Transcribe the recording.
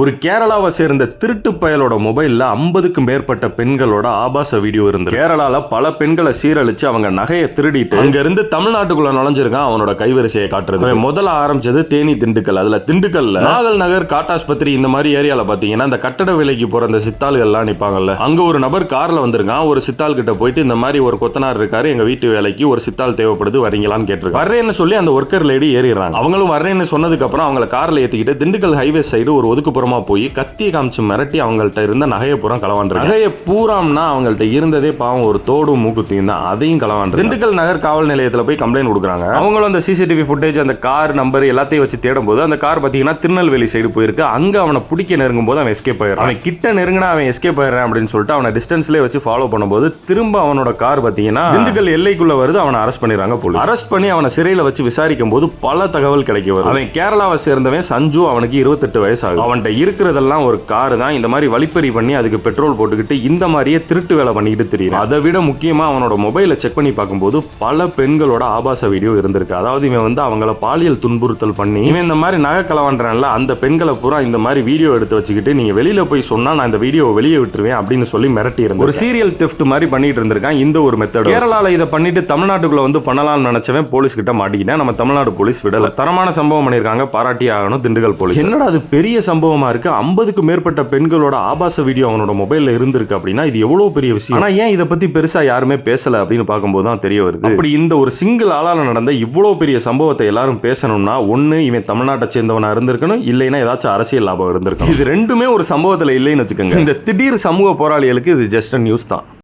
ஒரு கேரளாவை சேர்ந்த திருட்டு பயலோட மொபைல்ல 50க்கும் மேற்பட்ட பெண்களோட ஆபாச வீடியோ இருந்தது. கேரளால பல பெண்களை சீரழிச்சு அவங்க நகையை திருடிட்டு அங்க இருந்து தமிழ்நாட்டுக்குள்ள நுழைஞ்சிருக்கான் அவனோட கைவரிசையை காட்டுறது. முதல்ல ஆரம்பிச்சது தேனி திண்டுக்கல். அதுல திண்டுக்கல்ல நாகல் நகர் காட்டாஸ்பத்திரி இந்த மாதிரி ஏரியால பாத்தீங்கன்னா இந்த கட்டட வேலைக்கு போற அந்த சித்தாள்கள் எல்லாம் நிப்பாங்கல்ல, அங்க ஒரு நபர் கார்ல வந்திருக்கான். ஒரு சித்தாள் கிட்ட போயிட்டு இந்த மாதிரி ஒரு கொத்தனார் இருக்காரு, எங்க வீட்டு வேலைக்கு ஒரு சித்தாள் தேவைப்படுது, வரீங்களான்னு கேட்டிருக்காங்க. வர்றேன்னு சொல்லி அந்த ஒர்க்கர் லேடி ஏறிடுறாங்க. அவங்களும் வர்றேன்னு சொன்னதுக்கு அப்புறம் அவங்களை கார்ல ஏத்திக்கிட்டு திண்டுக்கல் ஹைவே சைடு ஒரு ஒதுக்குப்புறமா போய் கத்தியை காமிச்சு மிரட்டி அவங்கள்ட்ட இருந்த நகையை பூரா களவாண்டு. நகையை பூராம்னா அவங்கள்ட்ட இருந்ததே பாவம் ஒரு தோடும் மூக்குத்தியும் தான், அதையும் களவாண்டு. திண்டுக்கல் நகர் காவல் நிலையத்தில் போய் கம்ப்ளைண்ட் கொடுக்குறாங்க. அவங்களும் அந்த சிசிடிவி ஃபுட்டேஜ், அந்த கார் நம்பர் எல்லாத்தையும் வச்சு தேடும் போது அந்த கார் பாத்தீங்கன்னா திருநெல்வேலி சைடு போயிருக்கு. அங்க அவனை பிடிக்க நெருங்கும் போது அவன் எஸ்கேப் ஆயிடுறான். அவன் கிட்ட நெருங்கினா அவன் எஸ்கேப் ஆயிடுறான் அப்படின்னு சொல்லிட்டு அவனை டிஸ்டன்ஸ்லேயே வச்சு ஃபாலோ பண்ணும்போது திரும்ப அவனோட கார் பாத்தீங்கன்னா திண்டுக்கல் எல்லைக்குள்ள வருது. அவனை அரெஸ்ட் பண்ணிடுறாங்க போலீஸ். அரெஸ்ட் பண்ணி அவனை சிறையில் வச்சு விசாரிக்கும் போது பல தகவல் கிடைக்க வருது. அவன் கேரளாவை சேர்ந்தவன் சஞ்சு. அவனுக்கு 28 வயசு ஆகுது. அவன்கிட்ட இருக்கிறதெல்லாம் ஒரு கார் தான். இந்த மாதிரி வழிப்பறி பண்ணி அதுக்கு பெட்ரோல் போட்டுக்கிட்டு இந்த மாதிரியே திருட்டு வேலை பண்ணிக்கிட்டு தெரியும். அதை விட முக்கியமா அவனோட மொபைலை செக் பண்ணி பார்க்கும்போது பல பெண்களோட ஆபாச வீடியோ இருந்திருக்கு. அதாவது இவன் வந்து அவங்கள பாலியல் துன்புறுத்தல் பண்ணி இவன் இந்த மாதிரி நகை களவாண்டான்ல அந்த பெண்களை பூரா இந்த மாதிரி வீடியோ எடுத்து வச்சுக்கிட்டு நீங்க வெளியில போய் சொன்னா நான் இந்த வீடியோவை வெளியே விட்டுருவேன் அப்படின்னு சொல்லி மிரட்டி இருந்தேன். ஒரு சீரியல் தெஃப்ட் மாதிரி பண்ணிட்டு இருந்திருக்கான் இந்த ஒரு மெத்தட். கேரளால இதை பண்ணிட்டு தமிழ்நாட்டுக்குள்ள வந்து பண்ணலாம்னு நினைச்சவன் போலீஸ் கிட்ட மாட்டிக்கிட்டேன். நம்ம தமிழ்நாடு போலீஸ் விடல. தரமான சம்பவம் பண்ணிருக்காங்க, பாராட்டி ஆகணும் திண்டுக்கல் போலீஸ். என்னடா அது பெரிய சம்பவமா இருக்கு, 50க்கும் மேற்பட்ட பெண்களோட ஆபாச வீடியோ அவனோட மொபைல்ல இருந்திருக்கு அப்படின்னா இது எவ்வளவு பெரிய விஷயம். ஆனா ஏன் இதை பத்தி பெருசா யாருமே பேசல அப்படின்னு பார்க்கும்போது தான் தெரிய வருது. அப்படி இந்த ஒரு சிங்கிள் ஆளால நடந்த இவ்வளவு பெரிய சம்பவத்தை எல்லாரும் பேசணும்னா ஒண்ணு இவன் தமிழ்நாட்டை சேர்ந்தவனா இருந்திருக்கணும், இல்லைன்னா ஏதாச்சும் அரசியல் லாபம் இருந்திருக்கும். இது ரெண்டுமே ஒரு சம்பவத்துல இல்லைன்னு வச்சுக்கோங்க. இந்த திடீர் சமூக போராளிகளுக்கு இது ஜஸ்ட் நியூஸ் தான்.